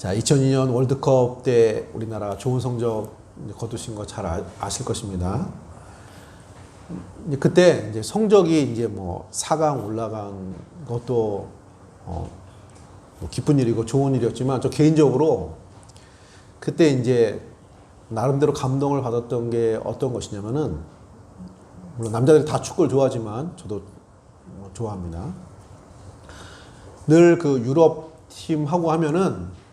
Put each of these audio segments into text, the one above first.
자, 2002년 월드컵 때 우리나라 좋은 성적 거두신 거 잘 아실 것입니다. 그때 이제 성적이 이제 뭐 4강 올라간 것도 뭐 기쁜 일이고 좋은 일이었지만, 저 개인적으로 그때 이제 나름대로 감동을 받았던 게 어떤 것이냐면은, 물론 남자들이 다 축구를 좋아하지만 저도 좋아합니다. 늘 그 유럽 팀하고 하면은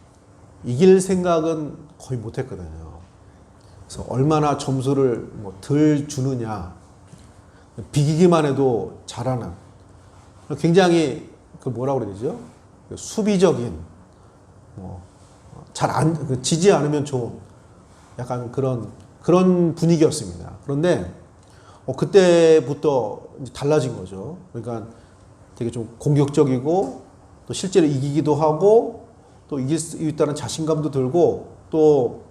이길 생각은 거의 못 했거든요. 그래서 얼마나 점수를 뭐 덜 주느냐, 비기기만 해도 잘하는, 굉장히 그 뭐라 그래야 되죠? 수비적인, 지지 않으면 좋은 약간 그런 분위기였습니다. 그런데 그때부터 달라진 거죠. 그러니까 되게 좀 공격적이고, 또 실제로 이기기도 하고, 또 이길 수 있다는 자신감도 들고, 또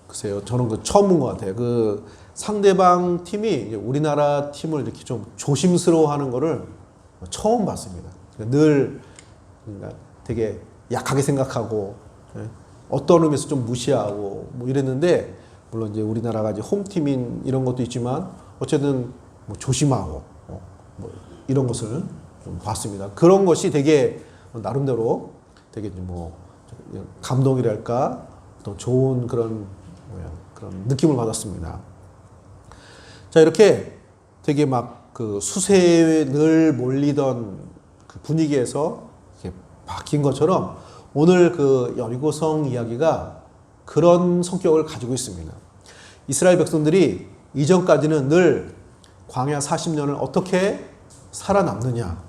글쎄요, 저는 그 처음 본 것 같아요. 그 상대방 팀이 우리나라 팀을 이렇게 좀 조심스러워하는 거를 처음 봤습니다. 늘 그러니까 되게 약하게 생각하고, 어떤 의미에서 좀 무시하고 뭐 이랬는데, 물론 이제 우리나라가 이제 홈팀인 이런 것도 있지만 어쨌든 뭐 조심하고 뭐 이런 것을 좀 봤습니다. 그런 것이 되게 나름대로 되게 뭐 감동이랄까, 또 좋은 그런 느낌을 받았습니다. 자, 이렇게 되게 막 그 수세에 늘 몰리던 그 분위기에서 이렇게 바뀐 것처럼, 오늘 그 여리고성 이야기가 그런 성격을 가지고 있습니다. 이스라엘 백성들이 이전까지는 늘 광야 40년을 어떻게 살아남느냐,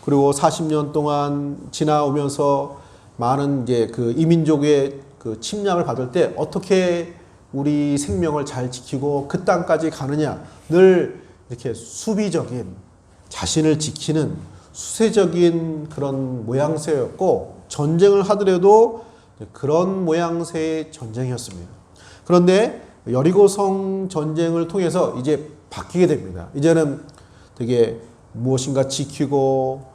그리고 40년 동안 지나오면서 많은 이제 그 이민족의 그 침략을 받을 때 어떻게 우리 생명을 잘 지키고 그 땅까지 가느냐, 늘 이렇게 수비적인, 자신을 지키는 수세적인 그런 모양새였고, 전쟁을 하더라도 그런 모양새의 전쟁이었습니다. 그런데 여리고성 전쟁을 통해서 이제 바뀌게 됩니다. 이제는 되게 무엇인가 지키고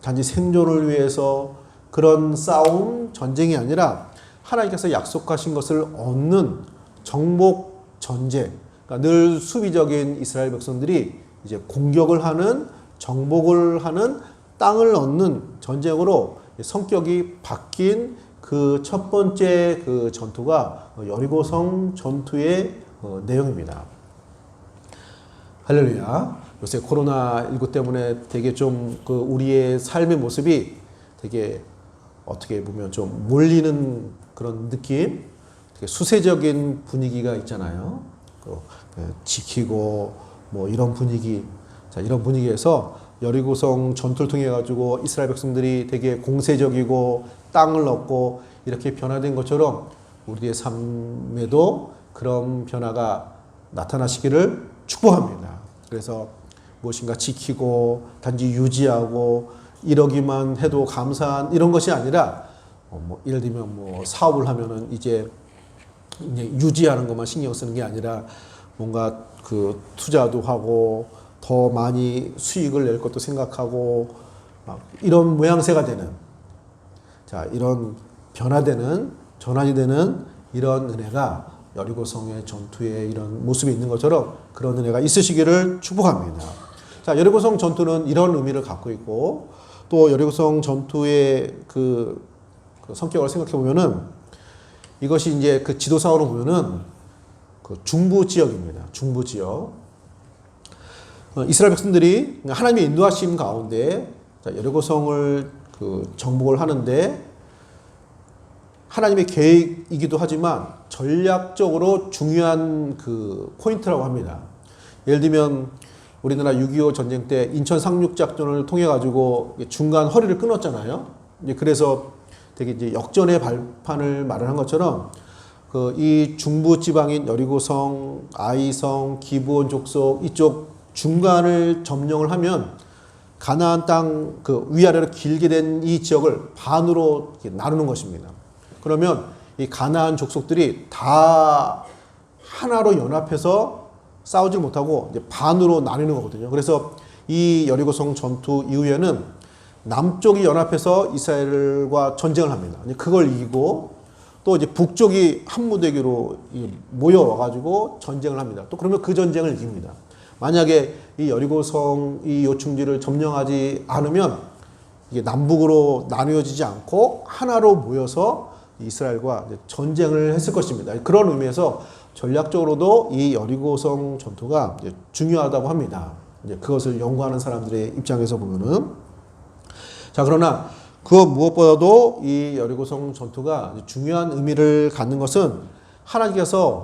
단지 생존을 위해서 그런 싸움, 전쟁이 아니라 하나님께서 약속하신 것을 얻는 정복 전쟁, 그러니까 늘 수비적인 이스라엘 백성들이 이제 공격을 하는, 정복을 하는, 땅을 얻는 전쟁으로 성격이 바뀐 그 첫 번째 그 전투가 여리고성 전투의 내용입니다. 할렐루야. 요새 코로나19 때문에 되게 좀 그 우리의 삶의 모습이 되게 어떻게 보면 좀 몰리는 그런 느낌, 되게 수세적인 분위기가 있잖아요. 지키고 뭐 이런 분위기. 자, 이런 분위기에서 여리고성 전투를 통해 가지고 이스라엘 백성들이 되게 공세적이고 땅을 얻고 이렇게 변화된 것처럼 우리의 삶에도 그런 변화가 나타나시기를 축복합니다. 그래서 무엇인가 지키고 단지 유지하고 이러기만 해도 감사한 이런 것이 아니라, 뭐 예를 들면 뭐 사업을 하면은 이제 유지하는 것만 신경 쓰는 게 아니라 뭔가 그 투자도 하고 더 많이 수익을 낼 것도 생각하고 막 이런 모양새가 되는, 자, 이런 변화되는, 전환이 되는 이런 은혜가 여리고성의 전투에 이런 모습이 있는 것처럼 그런 은혜가 있으시기를 축복합니다. 자, 여리고성 전투는 이런 의미를 갖고 있고, 또 여리고성 전투의 그 성격을 생각해 보면은, 이것이 이제 그 지도상으로 보면은 그 중부 지역입니다. 중부 지역. 이스라엘 백성들이 하나님의 인도하심 가운데 여리고성을 그 정복을 하는데, 하나님의 계획이기도 하지만 전략적으로 중요한 그 포인트라고 합니다. 예를 들면 우리나라 6.25 전쟁 때 인천 상륙작전을 통해 가지고 중간 허리를 끊었잖아요. 그래서 되게 이제 역전의 발판을 마련한 것처럼, 그 이 중부 지방인 여리고성, 아이성, 기브온 족속 이쪽 중간을 점령을 하면 가나안 땅 그 위아래로 길게 된 이 지역을 반으로 나누는 것입니다. 그러면 이 가나안 족속들이 다 하나로 연합해서 싸우지 못하고 이제 반으로 나뉘는 거거든요. 그래서 이 여리고성 전투 이후에는 남쪽이 연합해서 이스라엘과 전쟁을 합니다. 그걸 이기고 또 이제 북쪽이 한무대교로 모여와가지고 전쟁을 합니다. 또 그러면 그 전쟁을 이깁니다. 만약에 이 여리고성 이 요충지를 점령하지 않으면 이게 남북으로 나누어지지 않고 하나로 모여서 이스라엘과 전쟁을 했을 것입니다. 그런 의미에서 전략적으로도 이 여리고성 전투가 중요하다고 합니다. 그것을 연구하는 사람들의 입장에서 보면은. 자, 그러나 그것 무엇보다도 이 여리고성 전투가 중요한 의미를 갖는 것은 하나님께서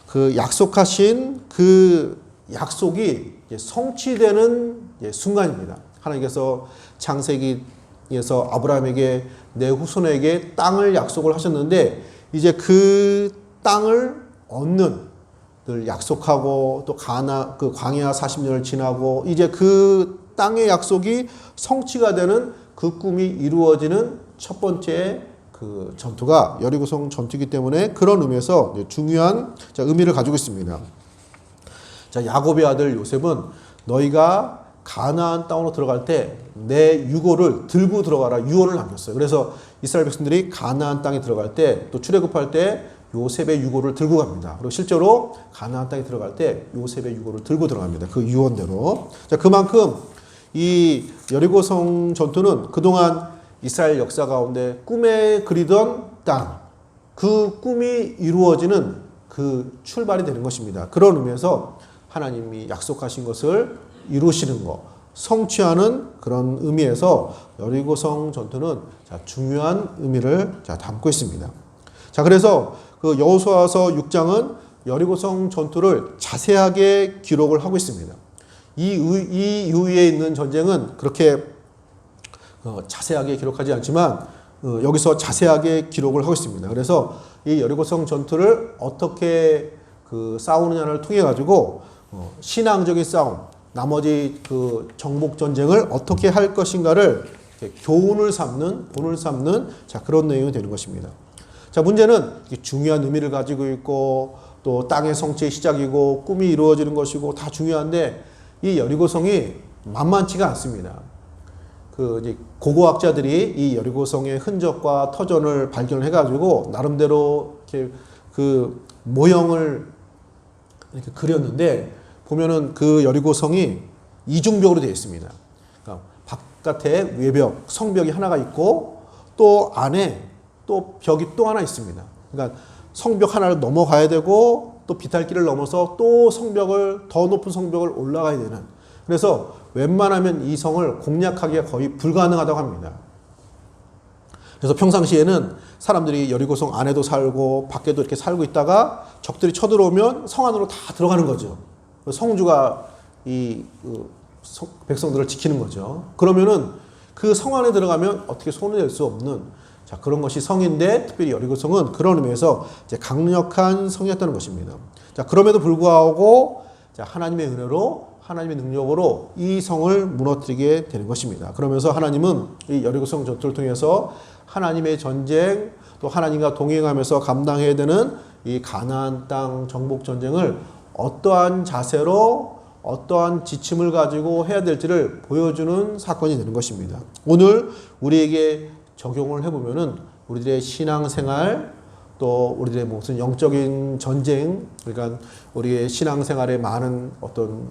그 약속하신 그 약속이 성취되는 순간입니다. 하나님께서 창세기에서 아브라함에게 내 후손에게 땅을 약속을 하셨는데 이제 그 땅을 얻는 늘 약속하고 또 그 광야 40년을 지나고 이제 그 땅의 약속이 성취가 되는 그 꿈이 이루어지는 첫 번째 그 전투가 여리고성 전투이기 때문에 그런 의미에서 중요한 의미를 가지고 있습니다. 자, 야곱의 아들 요셉은 너희가 가나안 땅으로 들어갈 때 내 유고를 들고 들어가라 유언을 남겼어요. 그래서 이스라엘 백성들이 가나안 땅에 들어갈 때 또 출애굽할 때 요셉의 유고를 들고 갑니다. 그리고 실제로 가나안 땅에 들어갈 때 요셉의 유고를 들고 들어갑니다. 그 유언대로. 자, 그만큼 이 여리고성 전투는 그동안 이스라엘 역사 가운데 꿈에 그리던 땅, 그 꿈이 이루어지는 그 출발이 되는 것입니다. 그런 의미에서 하나님이 약속하신 것을 이루시는 것, 성취하는 그런 의미에서 여리고성 전투는 중요한 의미를 담고 있습니다. 자, 그래서 그 여호수아서 6장은 여리고성 전투를 자세하게 기록을 하고 있습니다. 이 이후에 있는 전쟁은 그렇게 자세하게 기록하지 않지만 여기서 자세하게 기록을 하고 있습니다. 그래서 이 여리고성 전투를 어떻게 싸우느냐를 통해 가지고 신앙적인 싸움, 나머지 그 정복 전쟁을 어떻게 할 것인가를 본을 삼는 그런 내용이 되는 것입니다. 자, 문제는 중요한 의미를 가지고 있고 또 땅의 성취의 시작이고 꿈이 이루어지는 것이고 다 중요한데 이 여리고성이 만만치가 않습니다. 이제 고고학자들이 이 여리고성의 흔적과 터전을 발견해 가지고 나름대로 이렇게 그 모형을 이렇게 그렸는데 보면은 그 여리고성이 이중벽으로 되어 있습니다. 그러니까 바깥에 외벽, 성벽이 하나가 있고 또 안에 또 벽이 또 하나 있습니다. 그러니까 성벽 하나를 넘어가야 되고 또 비탈길을 넘어서 또 더 높은 성벽을 올라가야 되는. 그래서 웬만하면 이 성을 공략하기가 거의 불가능하다고 합니다. 그래서 평상시에는 사람들이 여리고성 안에도 살고 밖에도 이렇게 살고 있다가 적들이 쳐들어오면 성 안으로 다 들어가는 거죠. 성주가 백성들을 지키는 거죠. 그러면은 그 성 안에 들어가면 어떻게 손을 댈 수 없는 그런 것이 성인데 특별히 여리고성은 그런 의미에서 이제 강력한 성이었다는 것입니다. 그럼에도 불구하고 하나님의 은혜로 하나님의 능력으로 이 성을 무너뜨리게 되는 것입니다. 그러면서 하나님은 이 여리고성 전투를 통해서 하나님의 전쟁 또 하나님과 동행하면서 감당해야 되는 이 가나안 땅 정복 전쟁을 어떠한 자세로 어떠한 지침을 가지고 해야 될지를 보여주는 사건이 되는 것입니다. 오늘 우리에게 적용을 해보면은 우리들의 신앙생활 또 우리들의 무슨 영적인 전쟁 그러니까 우리의 신앙생활에 많은 어떤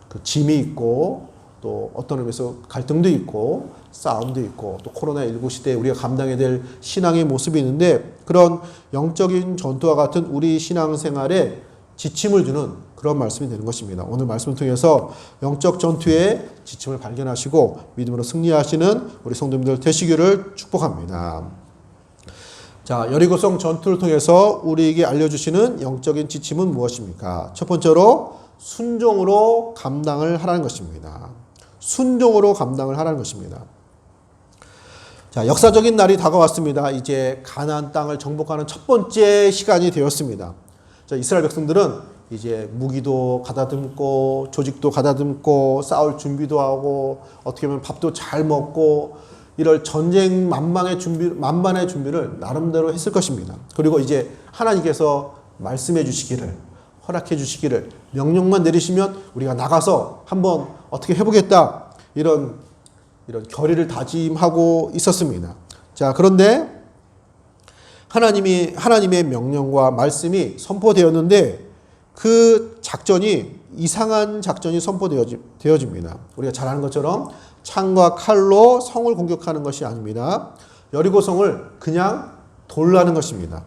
그 짐이 있고 또 어떤 의미에서 갈등도 있고 싸움도 있고 또 코로나19 시대에 우리가 감당해야 될 신앙의 모습이 있는데 그런 영적인 전투와 같은 우리 신앙생활에 지침을 주는 그런 말씀이 되는 것입니다. 오늘 말씀을 통해서 영적 전투의 지침을 발견하시고 믿음으로 승리하시는 우리 성도님들 되시기를 축복합니다. 자, 여리고성 전투를 통해서 우리에게 알려주시는 영적인 지침은 무엇입니까? 첫 번째로 순종으로 감당을 하라는 것입니다. 순종으로 감당을 하라는 것입니다. 자, 역사적인 날이 다가왔습니다. 이제 가나안 땅을 정복하는 첫 번째 시간이 되었습니다. 자, 이스라엘 백성들은 이제 무기도 가다듬고 조직도 가다듬고 싸울 준비도 하고 어떻게 보면 밥도 잘 먹고 이럴 전쟁 만반의 준비를 나름대로 했을 것입니다. 그리고 이제 하나님께서 말씀해 주시기를 허락해 주시기를 명령만 내리시면 우리가 나가서 한번 어떻게 해보겠다 이런 이런 결의를 다짐하고 있었습니다. 자, 그런데 하나님의 명령과 말씀이 선포되었는데 그 작전이 이상한 작전이 선포되어집니다. 우리가 잘 아는 것처럼 창과 칼로 성을 공격하는 것이 아닙니다. 여리고성을 그냥 돌라는 것입니다.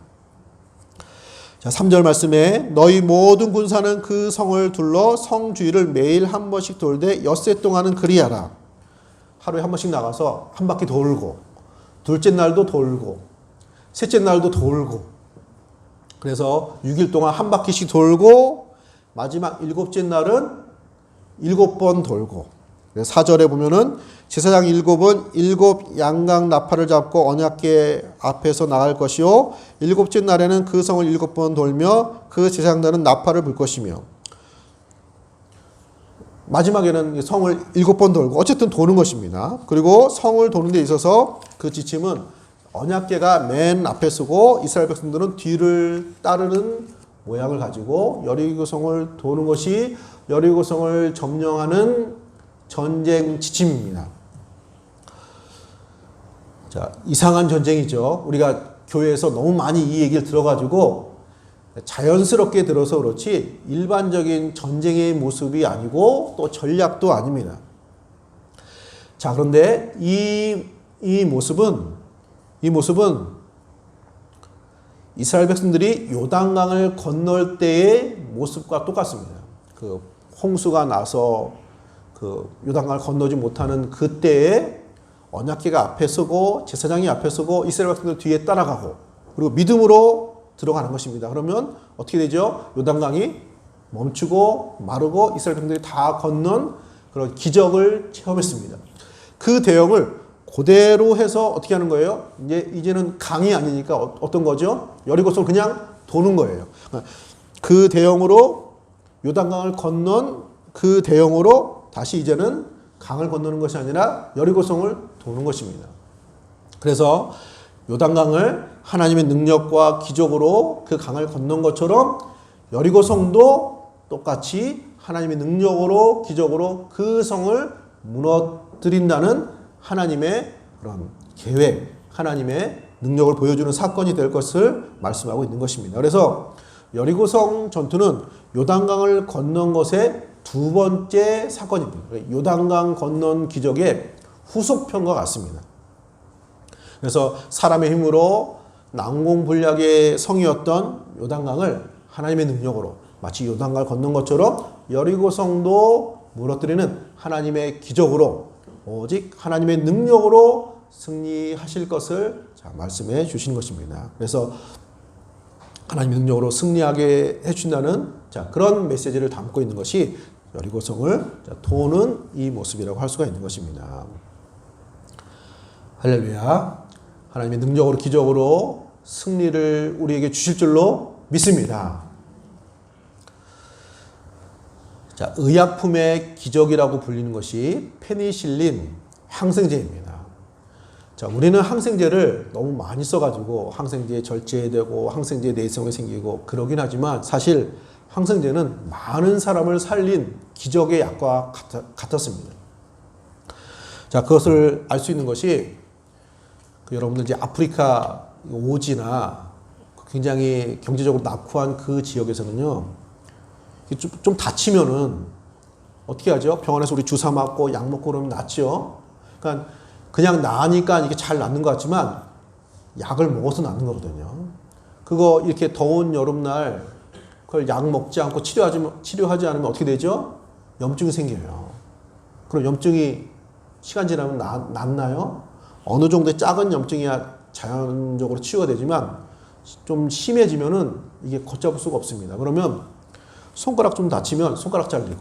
자, 3절 말씀에 너희 모든 군사는 그 성을 둘러 성 주위를 매일 한 번씩 돌되 엿새 동안은 그리하라. 하루에 한 번씩 나가서 한 바퀴 돌고 둘째 날도 돌고 셋째 날도 돌고 그래서 6일 동안 한 바퀴씩 돌고 마지막 7째 날은 7번 돌고 4절에 보면은 제사장 7은 7 양각 나팔을 잡고 언약궤 앞에서 나갈 것이요 7째 날에는 그 성을 7번 돌며 그 제사장들은 나팔을 불 것이며 마지막에는 성을 7번 돌고 어쨌든 도는 것입니다. 그리고 성을 도는 데 있어서 그 지침은 언약궤가 맨 앞에 서고 이스라엘 백성들은 뒤를 따르는 모양을 가지고 여리고성을 도는 것이 여리고성을 점령하는 전쟁 지침입니다. 자, 이상한 전쟁이죠. 우리가 교회에서 너무 많이 이 얘기를 들어가지고 자연스럽게 들어서 그렇지 일반적인 전쟁의 모습이 아니고 또 전략도 아닙니다. 자, 그런데 이 모습은 이스라엘 백성들이 요단강을 건널 때의 모습과 똑같습니다. 그 홍수가 나서 그 요단강을 건너지 못하는 그때에 언약궤가 앞에 서고 제사장이 앞에 서고 이스라엘 백성들 뒤에 따라가고 그리고 믿음으로 들어가는 것입니다. 그러면 어떻게 되죠? 요단강이 멈추고 마르고 이스라엘 백성들이 다 건넌 그런 기적을 체험했습니다. 그 대형을 그대로 해서 어떻게 하는 거예요? 이제는 강이 아니니까 어떤 거죠? 여리고성을 그냥 도는 거예요. 그 대형으로 요단강을 건넌 그 대형으로 다시 이제는 강을 건너는 것이 아니라 여리고성을 도는 것입니다. 그래서 요단강을 하나님의 능력과 기적으로 그 강을 건넌 것처럼 여리고성도 똑같이 하나님의 능력으로 기적으로 그 성을 무너뜨린다는 하나님의 그런 계획, 하나님의 능력을 보여주는 사건이 될 것을 말씀하고 있는 것입니다. 그래서 여리고성 전투는 요단강을 건넌 것의 두 번째 사건입니다. 요단강 건넌 기적의 후속편과 같습니다. 그래서 사람의 힘으로 난공불락의 성이었던 요단강을 하나님의 능력으로 마치 요단강을 건넌 것처럼 여리고성도 무너뜨리는 하나님의 기적으로 오직 하나님의 능력으로 승리하실 것을 말씀해 주신 것입니다. 그래서 하나님의 능력으로 승리하게 해준다는 그런 메시지를 담고 있는 것이 여리고성을 도는 이 모습이라고 할 수가 있는 것입니다. 할렐루야. 하나님의 능력으로 기적으로 승리를 우리에게 주실 줄로 믿습니다. 자, 의약품의 기적이라고 불리는 것이 페니실린 항생제입니다. 자, 우리는 항생제를 너무 많이 써가지고 항생제 절제되고 항생제 내성이 생기고 그러긴 하지만 사실 항생제는 많은 사람을 살린 기적의 약과 같았습니다. 자, 그것을 알 수 있는 것이 여러분들 이제 아프리카 오지나 굉장히 경제적으로 낙후한 그 지역에서는요. 좀 다치면은 어떻게 하죠? 병원에서 우리 주사 맞고 약 먹고 그러면 낫죠. 그러니까 그냥 나으니까 이게 잘 낫는 것 같지만 약을 먹어서 낫는 거거든요. 그거 이렇게 더운 여름날 그걸 약 먹지 않고 치료하지 않으면 어떻게 되죠? 염증이 생겨요. 그럼 염증이 시간 지나면 낫나요? 어느 정도의 작은 염증이야 자연적으로 치유가 되지만 좀 심해지면은 이게 걷잡을 수가 없습니다. 그러면 손가락 좀 다치면 손가락 잘리고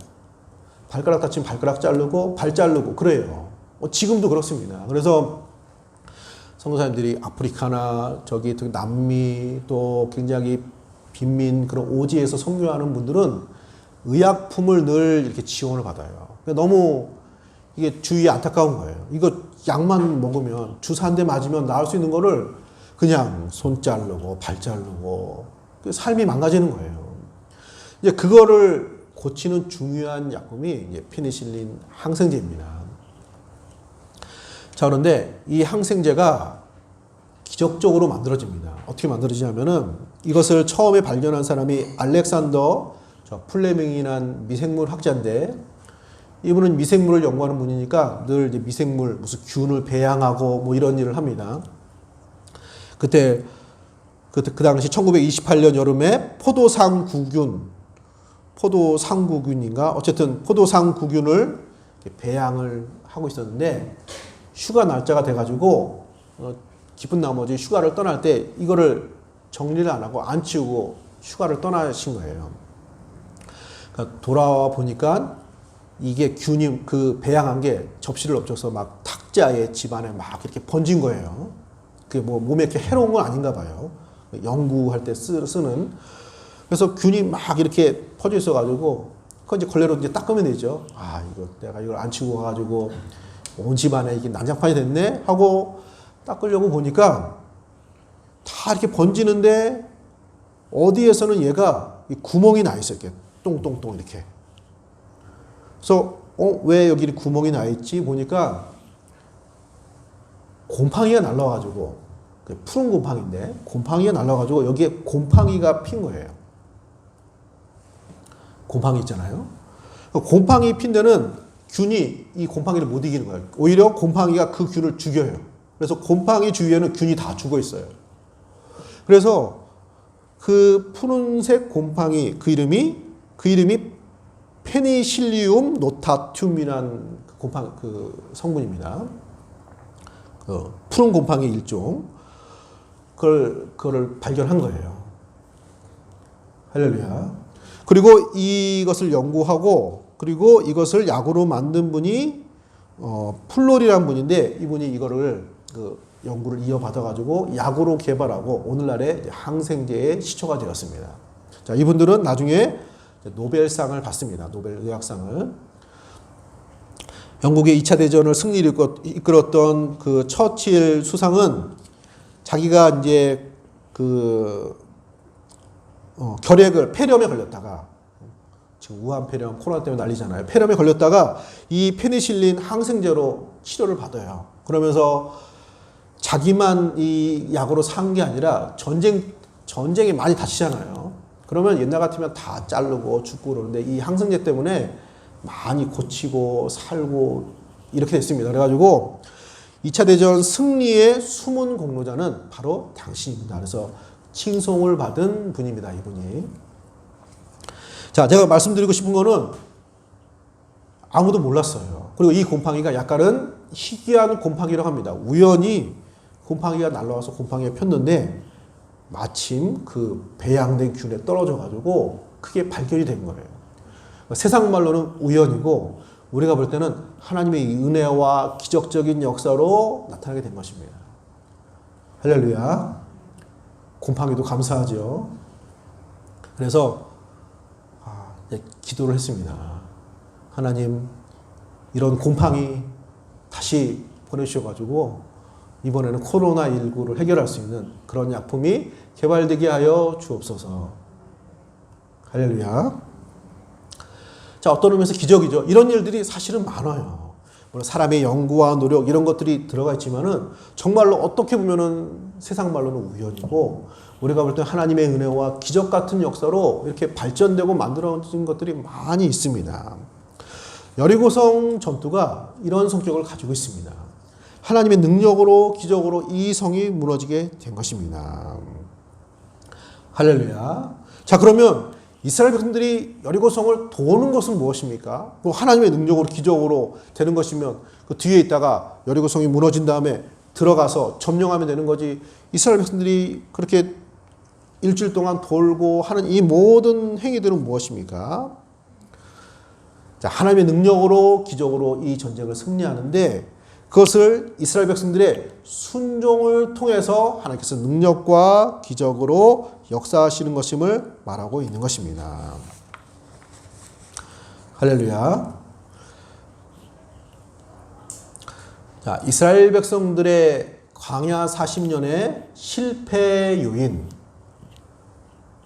발가락 다치면 발가락 자르고 발 자르고 그래요. 지금도 그렇습니다. 그래서 선교사님들이 아프리카나 저기 남미 또 굉장히 빈민 그런 오지에서 선교하는 분들은 의약품을 늘 이렇게 지원을 받아요. 너무 이게 주위에 안타까운 거예요. 이거 약만 먹으면 주사 한 대 맞으면 나을 수 있는 거를 그냥 손 자르고 발 자르고 삶이 망가지는 거예요. 이제 그거를 고치는 중요한 약품이 이제 페니실린 항생제입니다. 자, 그런데 이 항생제가 기적적으로 만들어집니다. 어떻게 만들어지냐면은 이것을 처음에 발견한 사람이 알렉산더 플레밍이라는 미생물 학자인데, 이분은 미생물을 연구하는 분이니까 늘 이제 미생물, 무슨 균을 배양하고 뭐 이런 일을 합니다. 그때 그 당시 1928년 여름에 포도상구균인가? 어쨌든 포도상구균을 배양을 하고 있었는데, 휴가 날짜가 돼가지고, 기쁜 나머지 휴가를 떠날 때 이거를 정리를 안 하고 안 치우고 휴가를 떠나신 거예요. 그러니까 돌아와 보니까 이게 균이 그 배양한 게 접시를 엎쳐서 막 탁자의 집안에 막 이렇게 번진 거예요. 그게 뭐 몸에 이렇게 해로운 건 아닌가 봐요. 연구할 때 쓰는. 그래서 균이 막 이렇게 퍼져 있어가지고, 그거 이제 걸레로 이제 닦으면 되죠. 아, 이거 내가 이걸 안 치고 가가지고 온 집안에 이게 난장판이 됐네? 하고 닦으려고 보니까 다 이렇게 번지는데 어디에서는 얘가 구멍이 나 있어요. 이렇게 똥똥똥 이렇게. 그래서 왜 여기 구멍이 나 있지? 보니까 곰팡이가 날라와가지고, 푸른 곰팡이인데 곰팡이가 날라와가지고 여기에 곰팡이가 핀 거예요. 곰팡이 있잖아요. 곰팡이 핀 데는 균이 이 곰팡이를 못 이기는 거예요. 오히려 곰팡이가 그 균을 죽여요. 그래서 곰팡이 주위에는 균이 다 죽어 있어요. 그래서 그 푸른색 곰팡이, 그 이름이 페니실리움 노타툼이라는 그 성분입니다. 그 푸른 곰팡이 일종. 그걸 발견한 거예요. 할렐루야. 그리고 이것을 연구하고, 그리고 이것을 약으로 만든 분이 플로리라는 분인데, 이분이 이거를 연구를 이어받아가지고 약으로 개발하고 오늘날의 항생제의 시초가 되었습니다. 자, 이분들은 나중에 노벨상을 받습니다. 노벨 의학상을. 영국의 2차 대전을 승리를 이끌었던 그 처칠 수상은 자기가 이제 폐렴에 걸렸다가, 지금 우한 폐렴, 코로나 때문에 난리잖아요. 폐렴에 걸렸다가 이 페니실린 항생제로 치료를 받아요. 그러면서 자기만 이 약으로 산 게 아니라 전쟁에 많이 다치잖아요. 그러면 옛날 같으면 다 자르고 죽고 그러는데 이 항생제 때문에 많이 고치고 살고 이렇게 됐습니다. 그래가지고 2차 대전 승리의 숨은 공로자는 바로 당신입니다. 그래서 칭송을 받은 분입니다. 이분이. 자, 제가 말씀드리고 싶은 거는 아무도 몰랐어요. 그리고 이 곰팡이가 약간은 희귀한 곰팡이라고 합니다. 우연히 곰팡이가 날라와서 곰팡이가 폈는데 마침 그 배양된 균에 떨어져가지고 크게 발견이 된 거예요. 세상 말로는 우연이고 우리가 볼 때는 하나님의 은혜와 기적적인 역사로 나타나게 된 것입니다. 할렐루야. 곰팡이도 감사하죠. 그래서 기도를 했습니다. 하나님, 이런 곰팡이 다시 보내주셔가지고 이번에는 코로나19를 해결할 수 있는 그런 약품이 개발되게 하여 주옵소서. 할렐루야. 자, 어떤 의미에서 기적이죠. 이런 일들이 사실은 많아요. 물론 사람의 연구와 노력 이런 것들이 들어가 있지만은 정말로 어떻게 보면은 세상 말로는 우연이고 우리가 볼 때 하나님의 은혜와 기적 같은 역사로 이렇게 발전되고 만들어진 것들이 많이 있습니다. 여리고성 전투가 이런 성격을 가지고 있습니다. 하나님의 능력으로 기적으로 이 성이 무너지게 된 것입니다. 할렐루야. 자, 그러면 이스라엘 백성들이 여리고성을 도는 것은 무엇입니까? 하나님의 능력으로 기적으로 되는 것이면 그 뒤에 있다가 여리고성이 무너진 다음에 들어가서 점령하면 되는 거지. 이스라엘 백성들이 그렇게 일주일 동안 돌고 하는 이 모든 행위들은 무엇입니까? 자, 하나님의 능력으로 기적으로 이 전쟁을 승리하는데 그것을 이스라엘 백성들의 순종을 통해서 하나님께서 능력과 기적으로 역사하시는 것임을 말하고 있는 것입니다. 할렐루야. 자, 이스라엘 백성들의 광야 40년의 실패 요인,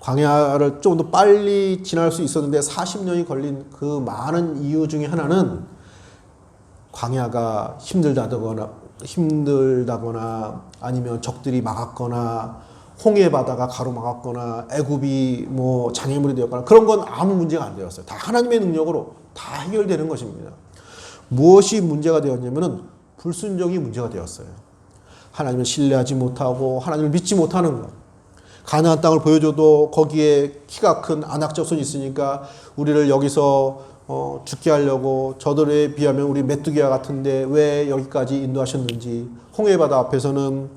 광야를 좀 더 빨리 지날 수 있었는데 40년이 걸린 그 많은 이유 중에 하나는 광야가 힘들다거나 힘들다거나 아니면 적들이 막았거나 홍해 바다가 가로막았거나 애굽이 뭐 장애물이 되었거나 그런 건 아무 문제가 안 되었어요. 다 하나님의 능력으로 다 해결되는 것입니다. 무엇이 문제가 되었냐면은 불순종이 문제가 되었어요. 하나님을 신뢰하지 못하고 하나님을 믿지 못하는 것. 가나안 땅을 보여줘도 거기에 키가 큰 아낙 자손이 있으니까 우리를 여기서 죽게 하려고 저들에 비하면 우리 메뚜기와 같은데 왜 여기까지 인도하셨는지, 홍해 바다 앞에서는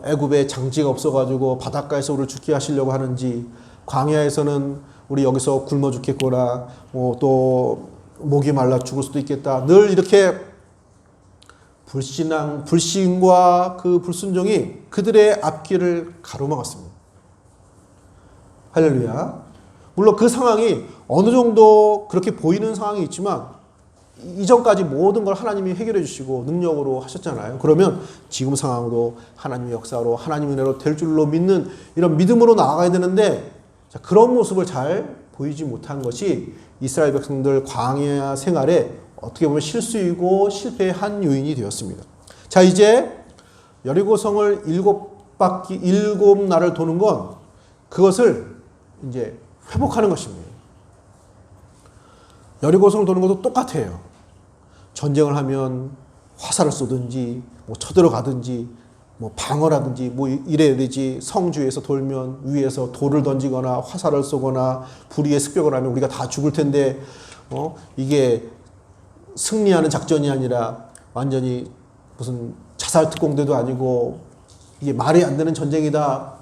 애굽에 장지가 없어가지고 바닷가에서 우리를 죽게 하시려고 하는지, 광야에서는 우리 여기서 굶어 죽겠거나 또 목이 말라 죽을 수도 있겠다. 늘 이렇게 불신과 그 불순종이 그들의 앞길을 가로막았습니다. 할렐루야. 물론 그 상황이 어느 정도 그렇게 보이는 상황이 있지만 이전까지 모든 걸 하나님이 해결해 주시고 능력으로 하셨잖아요. 그러면 지금 상황으로 하나님의 역사로 하나님의 은혜로 될 줄로 믿는 이런 믿음으로 나아가야 되는데, 그런 모습을 잘 보이지 못한 것이 이스라엘 백성들 광야 생활에 어떻게 보면 실수이고 실패의 한 요인이 되었습니다. 자, 이제 여리고성을 7날을 도는 건 그것을 이제 회복하는 것입니다. 여리고성을 도는 것도 똑같아요. 전쟁을 하면 화살을 쏘든지 뭐 쳐들어가든지 뭐 방어라든지 뭐 이래야 되지. 성주에서 돌면 위에서 돌을 던지거나 화살을 쏘거나 불의의 습격을 하면 우리가 다 죽을 텐데 이게 승리하는 작전이 아니라 완전히 무슨 자살 특공대도 아니고 이게 말이 안 되는 전쟁이다.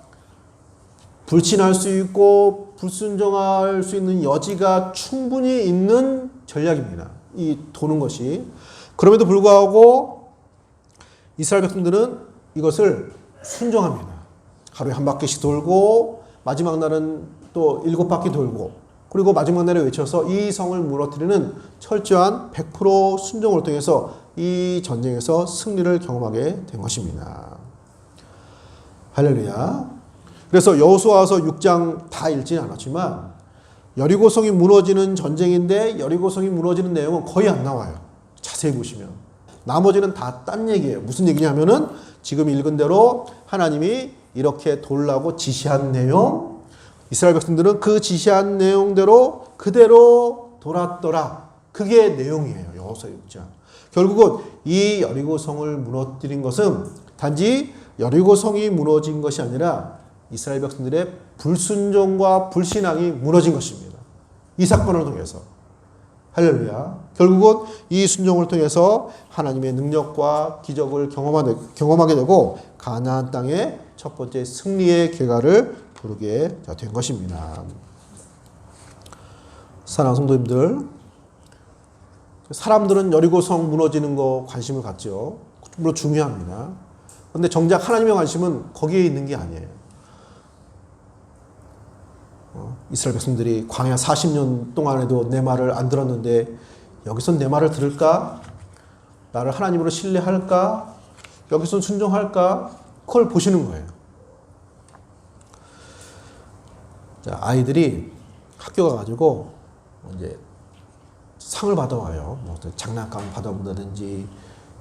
불신할 수 있고 불순종할 수 있는 여지가 충분히 있는 전략입니다. 이 도는 것이. 그럼에도 불구하고 이스라엘 백성들은 이것을 순종합니다. 하루에 한 바퀴씩 돌고 마지막 날은 또 7바퀴 돌고 그리고 마지막 날에 외쳐서 이 성을 무너뜨리는 철저한 100% 순종을 통해서 이 전쟁에서 승리를 경험하게 된 것입니다. 할렐루야. 그래서 여호수아서 6장 다 읽지는 않았지만 여리고성이 무너지는 전쟁인데 여리고성이 무너지는 내용은 거의 안 나와요. 자세히 보시면. 나머지는 다 딴 얘기예요. 무슨 얘기냐면은 지금 읽은 대로 하나님이 이렇게 돌라고 지시한 내용, 이스라엘 백성들은 그 지시한 내용대로 그대로 돌았더라. 그게 내용이에요. 여호수아 6장. 결국은 이 여리고성을 무너뜨린 것은 단지 여리고성이 무너진 것이 아니라 이스라엘 백성들의 불순종과 불신앙이 무너진 것입니다. 이 사건을 통해서. 할렐루야. 결국은 이 순종을 통해서 하나님의 능력과 기적을 경험하게 되고 가나안 땅의 첫 번째 승리의 계가를 부르게 된 것입니다. 사랑하는 성도님들, 사람들은 여리고성 무너지는 거 관심을 갖죠. 물론 중요합니다. 그런데 정작 하나님의 관심은 거기에 있는 게 아니에요. 이스라엘 백성들이 광야 40년 동안에도 내 말을 안 들었는데 여기선 내 말을 들을까? 나를 하나님으로 신뢰할까? 여기선 순종할까? 그걸 보시는 거예요. 자, 아이들이 학교 가가지고 이제 상을 받아와요. 뭐 장난감 받아온다든지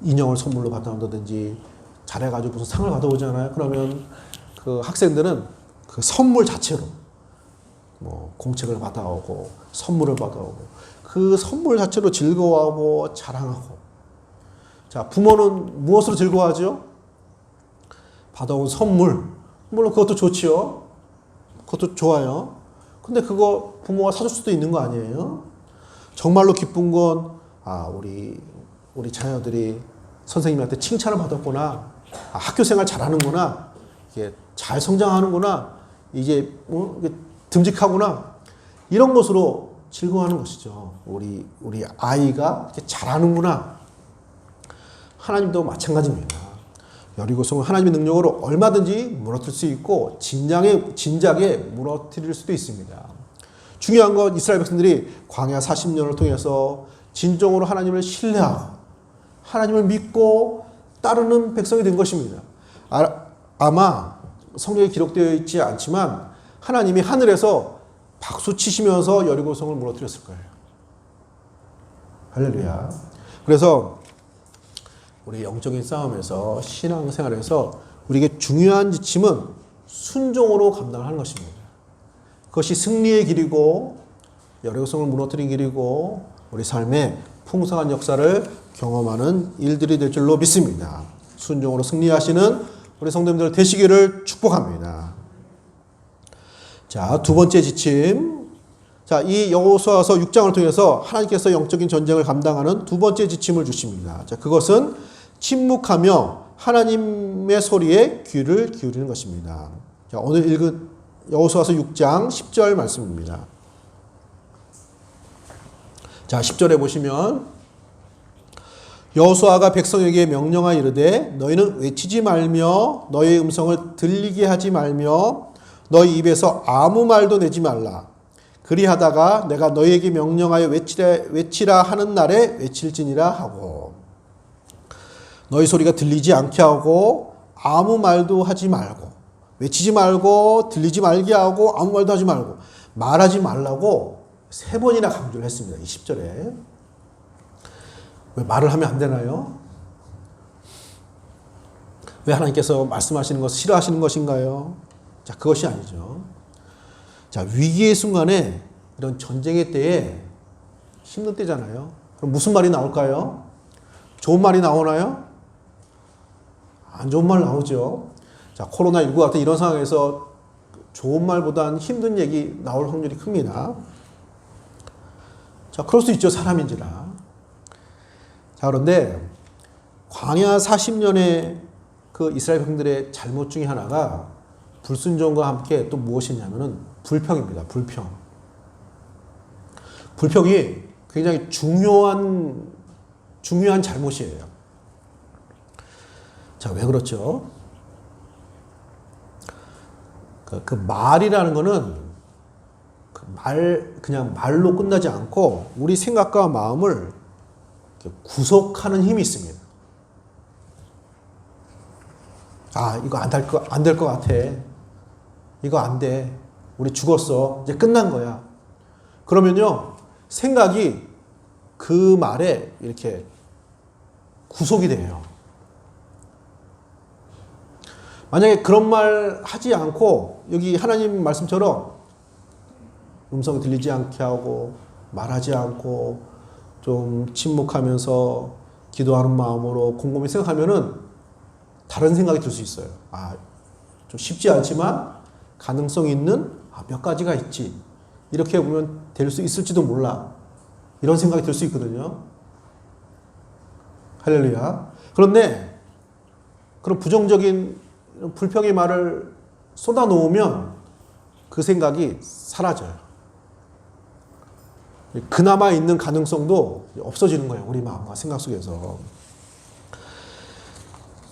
인형을 선물로 받아온다든지 잘해가지고 무슨 상을 받아오잖아요. 그러면 그 학생들은 그 선물 자체로 뭐 공책을 받아오고 선물을 받아오고 그 선물 자체로 즐거워하고 자랑하고. 자, 부모는 무엇으로 즐거워하죠? 받아온 선물. 물론 그것도 좋지요. 그것도 좋아요. 근데 그거 부모가 사줄 수도 있는 거 아니에요? 정말로 기쁜 건 우리 자녀들이 선생님한테 칭찬을 받았구나. 학교 생활 잘하는구나. 이게 잘 성장하는구나. 이제 듬직하구나. 이런 것으로 즐거워하는 것이죠. 우리 아이가 이렇게 잘하는구나. 하나님도 마찬가지입니다. 여리고성은 하나님의 능력으로 얼마든지 무너뜨릴 수 있고 진작에 무너뜨릴 수도 있습니다. 중요한 건 이스라엘 백성들이 광야 40년을 통해서 진정으로 하나님을 신뢰하고 하나님을 믿고 따르는 백성이 된 것입니다. 아마 성경에 기록되어 있지 않지만 하나님이 하늘에서 박수 치시면서 여리고성을 무너뜨렸을 거예요. 할렐루야. 그래서 우리 영적인 싸움에서 신앙생활에서 우리에게 중요한 지침은 순종으로 감당하는 것입니다. 그것이 승리의 길이고 여리고성을 무너뜨린 길이고 우리 삶의 풍성한 역사를 경험하는 일들이 될 줄로 믿습니다. 순종으로 승리하시는 우리 성도님들 되시기를 축복합니다. 자, 두 번째 지침. 자, 이 여호수아서 6장을 통해서 하나님께서 영적인 전쟁을 감당하는 두 번째 지침을 주십니다. 자, 그것은 침묵하며 하나님의 소리에 귀를 기울이는 것입니다. 자, 오늘 읽은 여호수아서 6장 10절 말씀입니다. 자, 10절에 보시면 여호수아가 백성에게 명령하여 이르되 너희는 외치지 말며 너희의 음성을 들리게 하지 말며 너희 입에서 아무 말도 내지 말라. 그리하다가 내가 너희에게 명령하여 외치라 하는 날에 외칠지니라 하고 너희 소리가 들리지 않게 하고 아무 말도 하지 말고 외치지 말고 들리지 말게 하고 아무 말도 하지 말고 말하지 말라고 3번이나 강조를 했습니다. 이 10절에. 왜 말을 하면 안 되나요? 왜 하나님께서 말씀하시는 것을 싫어하시는 것인가요? 자, 그것이 아니죠. 자, 위기의 순간에 이런 전쟁의 때에 힘든 때잖아요. 그럼 무슨 말이 나올까요? 좋은 말이 나오나요? 안 좋은 말 나오죠. 자, 코로나19 같은 이런 상황에서 좋은 말보다는 힘든 얘기 나올 확률이 큽니다. 자, 그럴 수 있죠. 사람인지라. 자, 그런데 광야 40년의 그 이스라엘 백성들의 잘못 중에 하나가 불순종과 함께 또 무엇이냐면은 불평입니다. 불평. 불평이 굉장히 중요한 잘못이에요. 자, 왜 그렇죠? 그 말이라는 거는 그냥 말로 끝나지 않고 우리 생각과 마음을 구속하는 힘이 있습니다. 아, 이거 안 될 것 같아. 이거 안 돼. 우리 죽었어. 이제 끝난 거야. 그러면요, 생각이 그 말에 이렇게 구속이 돼요. 만약에 그런 말 하지 않고 여기 하나님 말씀처럼 음성이 들리지 않게 하고 말하지 않고 좀 침묵하면서 기도하는 마음으로 곰곰이 생각하면은 다른 생각이 들 수 있어요. 아, 좀 쉽지 않지만 가능성이 있는 몇 가지가 있지. 이렇게 보면 될 수 있을지도 몰라. 이런 생각이 들 수 있거든요. 할렐루야. 그런데 그런 부정적인 불평의 말을 쏟아놓으면 그 생각이 사라져요. 그나마 있는 가능성도 없어지는 거예요. 우리 마음과 생각 속에서.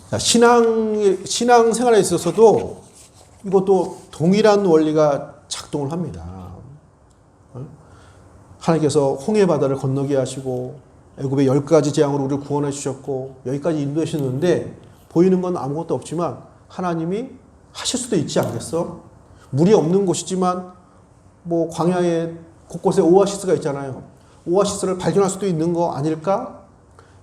자, 신앙생활에 있어서도 이것도 동일한 원리가 작동을 합니다. 하나님께서 홍해 바다를 건너게 하시고 애굽의 10가지 재앙으로 우리를 구원해 주셨고 여기까지 인도해 주셨는데 보이는 건 아무것도 없지만 하나님이 하실 수도 있지 않겠어? 물이 없는 곳이지만 뭐 광야에 곳곳에 오아시스가 있잖아요. 오아시스를 발견할 수도 있는 거 아닐까?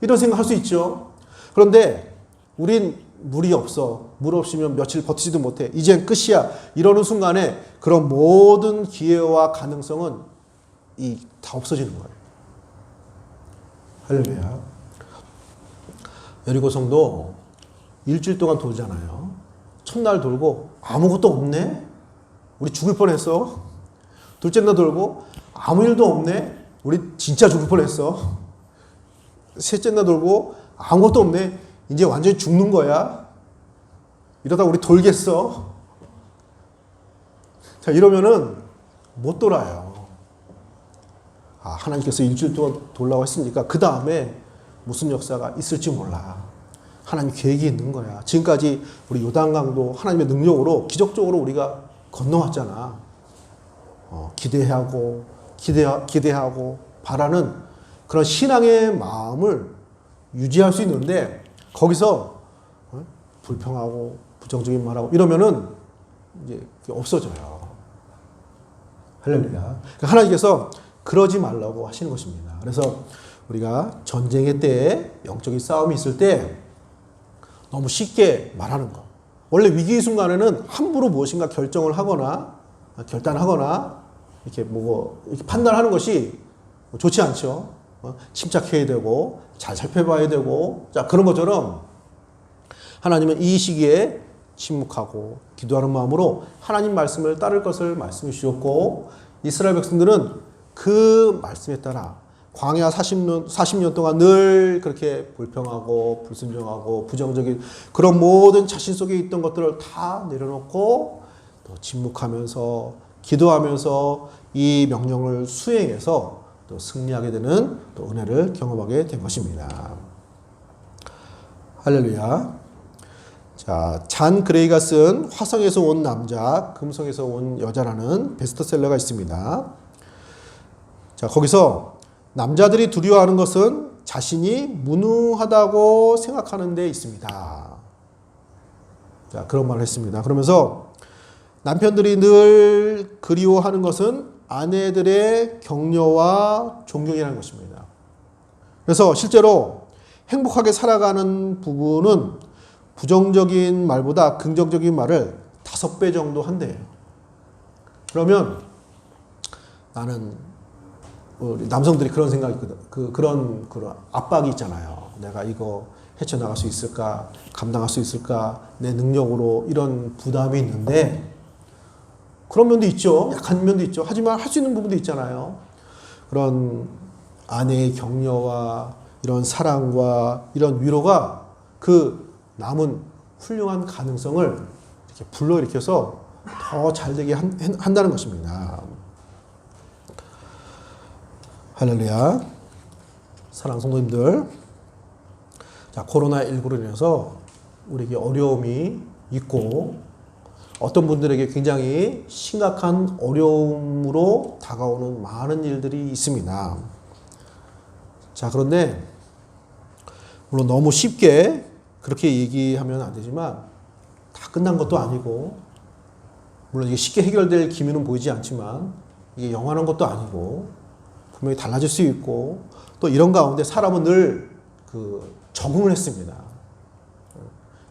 이런 생각할 수 있죠. 그런데 우린 물이 없어. 물 없으면 며칠 버티지도 못해. 이젠 끝이야. 이러는 순간에 그런 모든 기회와 가능성은 다 없어지는 거예요. 할렐루야. 여리고성도 일주일 동안 돌잖아요. 첫날 돌고 아무것도 없네? 우리 죽을 뻔했어. 둘째 날 돌고 아무 일도 없네? 우리 진짜 죽을 뻔했어. 셋째 날 돌고 아무것도 없네? 이제 완전히 죽는 거야. 이러다 우리 돌겠어. 자, 이러면은 못 돌아요. 아, 하나님께서 일주일 동안 돌라고 했으니까 그 다음에 무슨 역사가 있을지 몰라. 하나님 계획이 있는 거야. 지금까지 우리 요단강도 하나님의 능력으로 기적적으로 우리가 건너왔잖아. 기대하고 바라는 그런 신앙의 마음을 유지할 수 있는데 거기서 불평하고 부정적인 말하고 이러면은 이제 없어져요. 할렐루야. 하나님께서 그러지 말라고 하시는 것입니다. 그래서 우리가 전쟁의 때에 영적인 싸움이 있을 때 너무 쉽게 말하는 거. 원래 위기의 순간에는 함부로 무엇인가 결정을 하거나 결단하거나 이렇게 판단하는 것이 좋지 않죠. 침착해야 되고 잘 살펴봐야 되고 자 그런 것처럼 하나님은 이 시기에 침묵하고 기도하는 마음으로 하나님 말씀을 따를 것을 말씀해 주셨고 이스라엘 백성들은 그 말씀에 따라 광야 40년 동안 늘 그렇게 불평하고 불순종하고 부정적인 그런 모든 자신 속에 있던 것들을 다 내려놓고 또 침묵하면서 기도하면서 이 명령을 수행해서 또 승리하게 되는 또 은혜를 경험하게 된 것입니다. 할렐루야. 자, 잔 그레이가 쓴 화성에서 온 남자, 금성에서 온 여자라는 베스트셀러가 있습니다. 자, 거기서 남자들이 두려워하는 것은 자신이 무능하다고 생각하는 데 있습니다. 자, 그런 말을 했습니다. 그러면서 남편들이 늘 그리워하는 것은 아내들의 격려와 존경이라는 것입니다. 그래서 실제로 행복하게 살아가는 부부는 부정적인 말보다 긍정적인 말을 5배 정도 한대요. 그러면 나는 우리 남성들이 그런 생각이 있거든. 그런 압박이 있잖아요. 내가 이거 헤쳐나갈 수 있을까? 감당할 수 있을까? 내 능력으로 이런 부담이 있는데 그런 면도 있죠. 약한 면도 있죠. 하지만 할 수 있는 부분도 있잖아요. 그런 아내의 격려와 이런 사랑과 이런 위로가 그 남은 훌륭한 가능성을 이렇게 불러일으켜서 더 잘되게 한다는 것입니다. 할렐루야. 사랑하는 성도님들. 자, 코로나19로 인해서 우리에게 어려움이 있고 어떤 분들에게 굉장히 심각한 어려움으로 다가오는 많은 일들이 있습니다. 자, 그런데 물론 너무 쉽게 그렇게 얘기하면 안 되지만 다 끝난 것도 아니고 물론 이게 쉽게 해결될 기미는 보이지 않지만 이게 영원한 것도 아니고 분명히 달라질 수 있고 또 이런 가운데 사람은 늘 적응을 했습니다.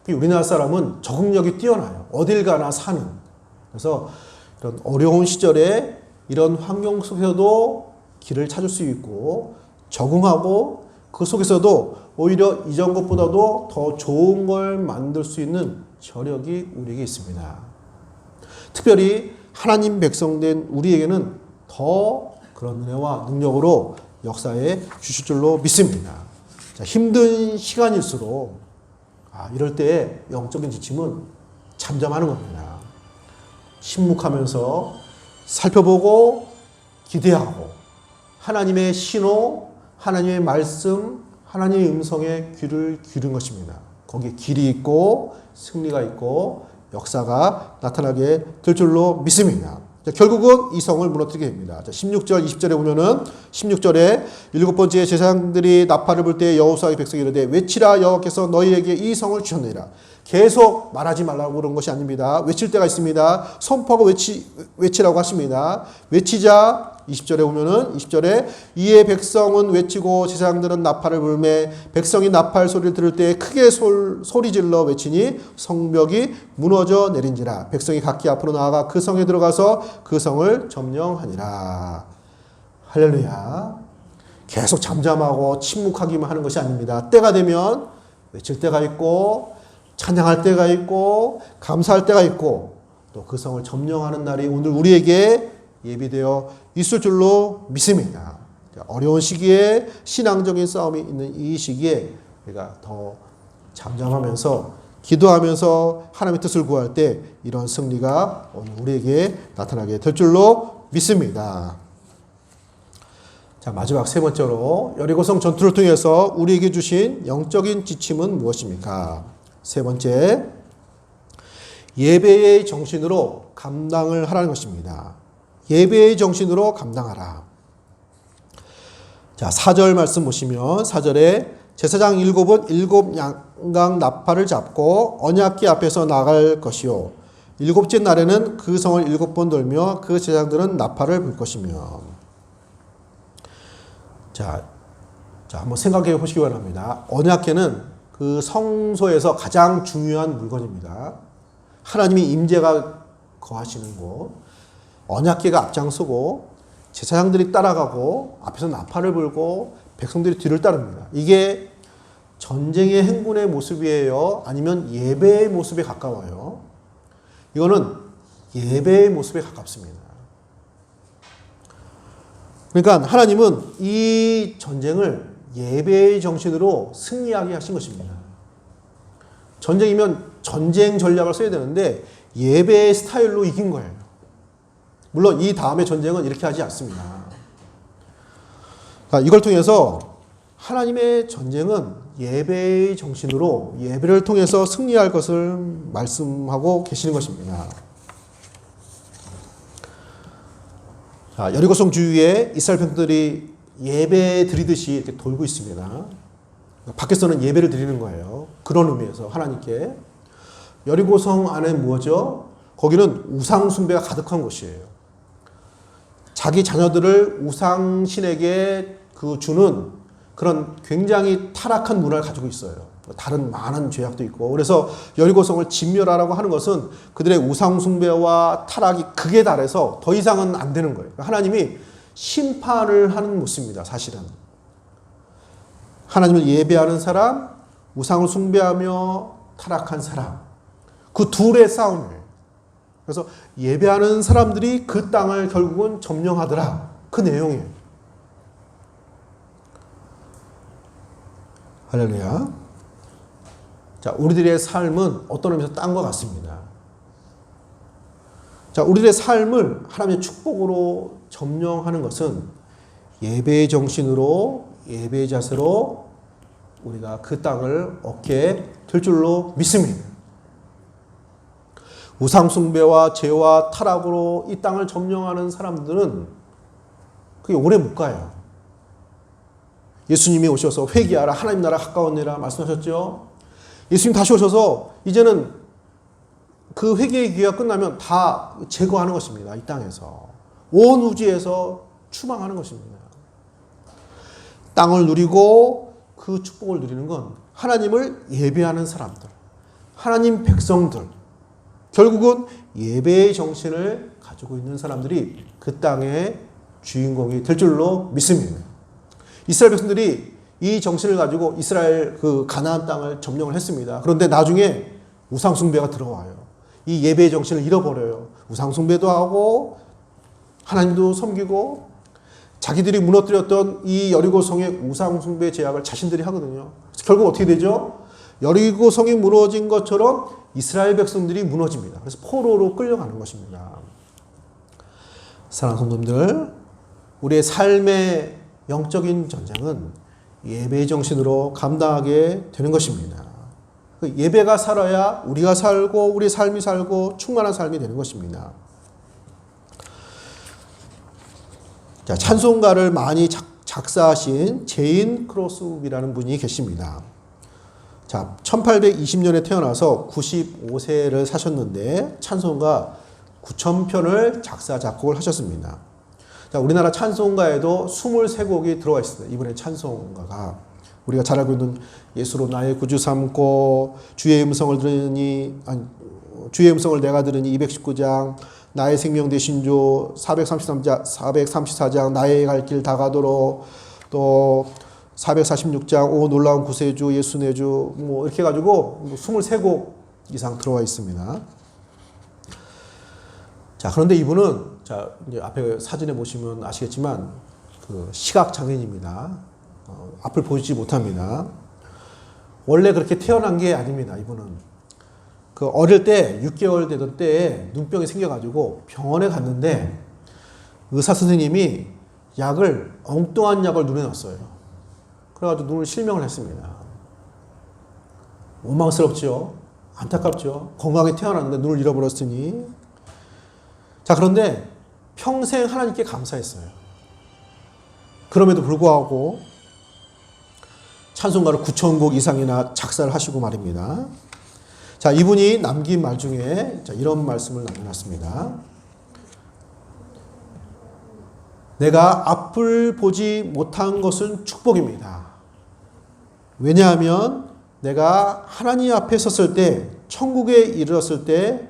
우리나라 사람은 적응력이 뛰어나요. 어딜 가나 사는. 그래서 이런 어려운 시절에 이런 환경 속에서도 길을 찾을 수 있고 적응하고 그 속에서도 오히려 이전 것보다도 더 좋은 걸 만들 수 있는 저력이 우리에게 있습니다. 특별히 하나님 백성된 우리에게는 더 그런 은혜와 능력으로 역사에 주실 줄로 믿습니다. 자, 힘든 시간일수록 이럴 때 영적인 지침은 잠잠하는 겁니다. 침묵하면서 살펴보고 기대하고 하나님의 신호, 하나님의 말씀, 하나님의 음성에 귀를 기울인 것입니다. 거기에 길이 있고 승리가 있고 역사가 나타나게 될 줄로 믿습니다. 자, 결국은 이 성을 무너뜨리게 됩니다. 자, 16절, 20절에 보면은 16절에 7번째 제사장들이 나팔을 불 때 여호수아의 백성이 이르되 외치라 여호와께서 너희에게 이 성을 주셨느니라. 계속 말하지 말라고 그런 것이 아닙니다. 외칠 때가 있습니다. 선포하고 외치라고 하십니다. 외치자 20절에 보면은 20절에 이에 백성은 외치고 제사장들은 나팔을 불매 백성이 나팔 소리를 들을 때 크게 소리질러 외치니 성벽이 무너져 내린지라. 백성이 각기 앞으로 나아가 그 성에 들어가서 그 성을 점령하니라. 할렐루야. 계속 잠잠하고 침묵하기만 하는 것이 아닙니다. 때가 되면 외칠 때가 있고 찬양할 때가 있고 감사할 때가 있고 또 그 성을 점령하는 날이 오늘 우리에게 예비되어 있을 줄로 믿습니다. 어려운 시기에 신앙적인 싸움이 있는 이 시기에 우리가 더 잠잠하면서 기도하면서 하나님의 뜻을 구할 때 이런 승리가 오늘 우리에게 나타나게 될 줄로 믿습니다. 자, 마지막 세 번째로 여리고성 전투를 통해서 우리에게 주신 영적인 지침은 무엇입니까? 세 번째, 예배의 정신으로 감당을 하라는 것입니다. 예배의 정신으로 감당하라. 자, 4절 말씀 보시면 4절에 제사장 7은 7 양강 나팔을 잡고 언약궤 앞에서 나갈 것이요 7째 날에는 그 성을 7번 돌며 그 제사장들은 나팔을 불 것이며. 자, 자, 한번 생각해 보시기 바랍니다. 언약궤는 그 성소에서 가장 중요한 물건입니다. 하나님이 임재가 거하시는 곳, 언약궤가 앞장서고 제사장들이 따라가고 앞에서 나팔을 불고 백성들이 뒤를 따릅니다. 이게 전쟁의 행군의 모습이에요? 아니면 예배의 모습에 가까워요? 이거는 예배의 모습에 가깝습니다. 그러니까 하나님은 이 전쟁을 예배의 정신으로 승리하게 하신 것입니다. 전쟁이면 전쟁 전략을 써야 되는데 예배의 스타일로 이긴 거예요. 물론 이 다음의 전쟁은 이렇게 하지 않습니다. 이걸 통해서 하나님의 전쟁은 예배의 정신으로 예배를 통해서 승리할 것을 말씀하고 계시는 것입니다. 자, 여리고성 주위에 이스라엘 백성들이 예배 드리듯이 이렇게 돌고 있습니다. 밖에서는 예배를 드리는 거예요. 그런 의미에서 하나님께. 여리고성 안에 뭐죠? 거기는 우상 숭배가 가득한 곳이에요. 자기 자녀들을 우상신에게 주는 그런 굉장히 타락한 문화를 가지고 있어요. 다른 많은 죄악도 있고. 그래서 여리고성을 진멸하라고 하는 것은 그들의 우상 숭배와 타락이 극에 달해서 더 이상은 안 되는 거예요. 하나님이 심판을 하는 모습입니다. 사실은. 하나님을 예배하는 사람, 우상을 숭배하며 타락한 사람. 그 둘의 싸움이에요. 그래서 예배하는 사람들이 그 땅을 결국은 점령하더라. 그 내용이에요. 할렐루야. 자, 우리들의 삶은 어떤 의미에서 딴 것 같습니다. 자, 우리들의 삶을 하나님의 축복으로 점령하는 것은 예배의 정신으로, 예배의 자세로 우리가 그 땅을 얻게 될 줄로 믿습니다. 우상숭배와 죄와 타락으로 이 땅을 점령하는 사람들은 그게 오래 못 가요. 예수님이 오셔서 회개하라, 하나님 나라 가까웠느니라 말씀하셨죠. 예수님 다시 오셔서 이제는 그 회개의 기회가 끝나면 다 제거하는 것입니다. 이 땅에서. 온 우주에서 추방하는 것입니다. 땅을 누리고 그 축복을 누리는 건 하나님을 예배하는 사람들, 하나님 백성들, 결국은 예배의 정신을 가지고 있는 사람들이 그 땅의 주인공이 될 줄로 믿습니다. 이스라엘 백성들이 이 정신을 가지고 이스라엘 그 가나안 땅을 점령을 했습니다. 그런데 나중에 우상 숭배가 들어와요. 이 예배의 정신을 잃어버려요. 우상 숭배도 하고 하나님도 섬기고 자기들이 무너뜨렸던 이 여리고성의 우상 숭배 제약을 자신들이 하거든요. 그래서 결국 어떻게 되죠? 여리고성이 무너진 것처럼 이스라엘 백성들이 무너집니다. 그래서 포로로 끌려가는 것입니다. 사랑하는 성도님들, 우리의 삶의 영적인 전쟁은 예배의 정신으로 감당하게 되는 것입니다. 예배가 살아야 우리가 살고 우리 삶이 살고 충만한 삶이 되는 것입니다. 자, 찬송가를 많이 작사하신 제인 크로스욱이라는 분이 계십니다. 자, 1820년에 태어나서 95세를 사셨는데 찬송가 9,000편을 작사 작곡을 하셨습니다. 자, 우리나라 찬송가에도 23곡이 들어와 있습니다. 이번에 찬송가가 우리가 잘 알고 있는 예수로 나의 구주 삼고 주의 음성을 내가 들으니 219장, 나의 생명 되신 주 434장 나의 갈 길 다 가도록, 또 446장 오 놀라운 구세주 예수 내 주, 뭐 이렇게 해가지고 23곡 이상 들어와 있습니다. 자, 그런데 이분은 자, 이제 앞에 사진에 보시면 아시겠지만 그 시각 장애인입니다. 앞을 보지 못합니다. 원래 그렇게 태어난 게 아닙니다. 이분은 그 어릴 때 6개월 되던 때에 눈병이 생겨가지고 병원에 갔는데 의사 선생님이 엉뚱한 약을 눈에 넣었어요. 그래가지고 눈을 실명을 했습니다. 원망스럽죠. 안타깝죠. 건강하게 태어났는데 눈을 잃어버렸으니. 자, 그런데 평생 하나님께 감사했어요. 그럼에도 불구하고 찬송가를 9,000곡 이상이나 작사를 하시고 말입니다. 자, 이분이 남긴 말 중에 이런 말씀을 남겨놨습니다. 내가 앞을 보지 못한 것은 축복입니다. 왜냐하면 내가 하나님 앞에 섰을 때, 천국에 이르렀을 때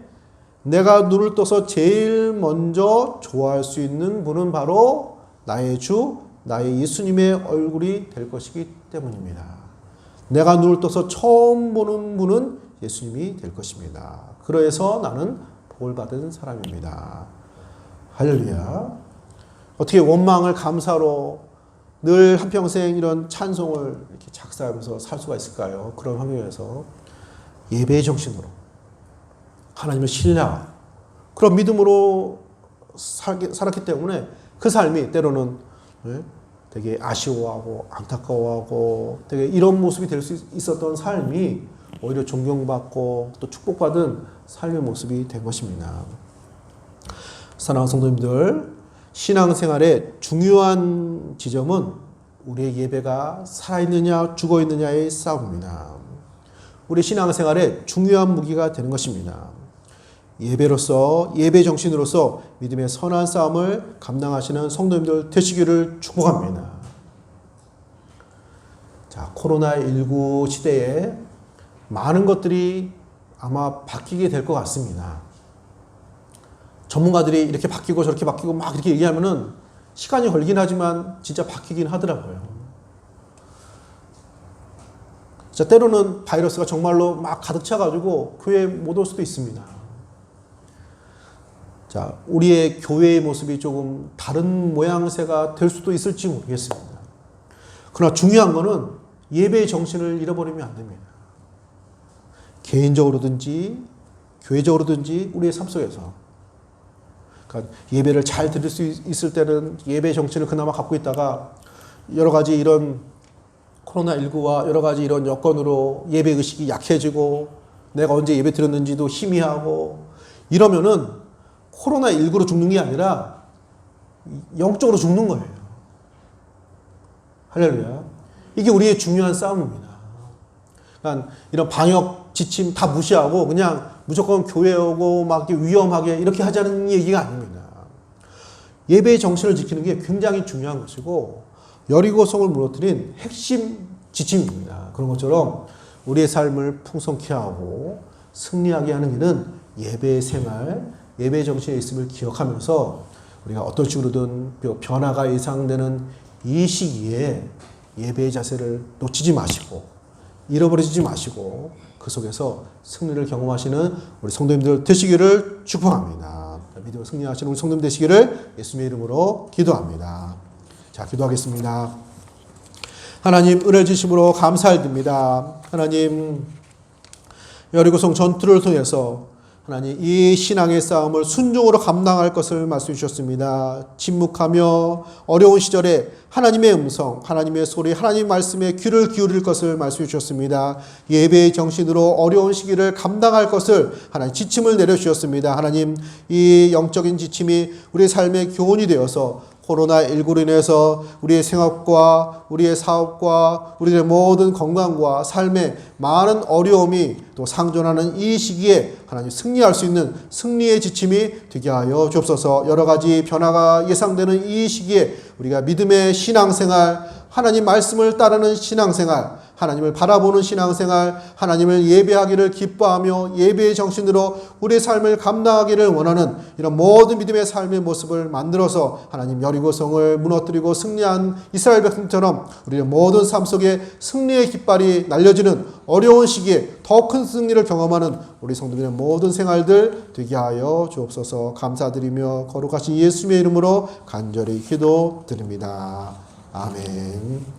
내가 눈을 떠서 제일 먼저 좋아할 수 있는 분은 바로 나의 주, 나의 예수님의 얼굴이 될 것이기 때문입니다. 내가 눈을 떠서 처음 보는 분은 예수님이 될 것입니다. 그래서 나는 복을 받은 사람입니다. 할렐루야. 어떻게 원망을 감사로 늘 한평생 이런 찬송을 이렇게 작사하면서 살 수가 있을까요? 그런 환경에서 예배의 정신으로 하나님을 신뢰하고 그런 믿음으로 살았기 때문에 그 삶이 때로는 되게 아쉬워하고 안타까워하고 되게 이런 모습이 될 수 있었던 삶이 오히려 존경받고 또 축복받은 삶의 모습이 된 것입니다. 사랑하는 성도님들, 신앙생활의 중요한 지점은 우리의 예배가 살아있느냐 죽어있느냐의 싸움입니다. 우리 신앙생활의 중요한 무기가 되는 것입니다. 예배로서, 예배 정신으로서 믿음의 선한 싸움을 감당하시는 성도님들 되시기를 축복합니다. 자, 코로나19 시대에 많은 것들이 아마 바뀌게 될 것 같습니다. 전문가들이 이렇게 바뀌고 저렇게 바뀌고 막 이렇게 얘기하면은 시간이 걸리긴 하지만 진짜 바뀌긴 하더라고요. 진짜 때로는 바이러스가 정말로 막 가득 차가지고 교회에 못 올 수도 있습니다. 자, 우리의 교회의 모습이 조금 다른 모양새가 될 수도 있을지 모르겠습니다. 그러나 중요한 거는 예배의 정신을 잃어버리면 안 됩니다. 개인적으로든지 교회적으로든지 우리의 삶 속에서 그러니까 예배를 잘 드릴 수 있을 때는 예배의 정신을 그나마 갖고 있다가 여러 가지 이런 코로나19와 여러 가지 이런 여건으로 예배 의식이 약해지고 내가 언제 예배 드렸는지도 희미하고 이러면은 코로나19로 죽는 게 아니라 영적으로 죽는 거예요. 할렐루야. 이게 우리의 중요한 싸움입니다. 그러니까 이런 방역 지침 다 무시하고 그냥 무조건 교회 오고 막 위험하게 이렇게 하자는 얘기가 아닙니다. 예배의 정신을 지키는 게 굉장히 중요한 것이고 여리고성을 무너뜨린 핵심 지침입니다. 그런 것처럼 우리의 삶을 풍성케 하고 승리하게 하는 길은 예배의 생활, 예배의 정신에 있음을 기억하면서 우리가 어떤 식으로든 변화가 예상되는 이 시기에 예배의 자세를 놓치지 마시고 잃어버리지 마시고 그 속에서 승리를 경험하시는 우리 성도님들 되시기를 축복합니다. 믿음으로 승리하시는 우리 성도님 되시기를 예수님의 이름으로 기도합니다. 자, 기도하겠습니다. 하나님 은혜 주심으로 감사드립니다. 하나님 여리고성 전투를 통해서 하나님 이 신앙의 싸움을 순종으로 감당할 것을 말씀해 주셨습니다. 침묵하며 어려운 시절에 하나님의 음성, 하나님의 소리, 하나님의 말씀에 귀를 기울일 것을 말씀해 주셨습니다. 예배의 정신으로 어려운 시기를 감당할 것을 하나님 지침을 내려주셨습니다. 하나님 이 영적인 지침이 우리의 삶의 교훈이 되어서 코로나19로 인해서 우리의 생업과 우리의 사업과 우리의 모든 건강과 삶에 많은 어려움이 또 상존하는 이 시기에 하나님 승리할 수 있는 승리의 지침이 되게 하여 주옵소서. 여러 가지 변화가 예상되는 이 시기에 우리가 믿음의 신앙생활, 하나님 말씀을 따르는 신앙생활, 하나님을 바라보는 신앙생활, 하나님을 예배하기를 기뻐하며 예배의 정신으로 우리의 삶을 감당하기를 원하는 이런 모든 믿음의 삶의 모습을 만들어서 하나님 여리고성을 무너뜨리고 승리한 이스라엘 백성처럼 우리의 모든 삶 속에 승리의 깃발이 날려지는 어려운 시기에 더 큰 승리를 경험하는 우리 성도들의 모든 생활들 되게 하여 주옵소서. 감사드리며 거룩하신 예수님의 이름으로 간절히 기도드립니다. 아멘.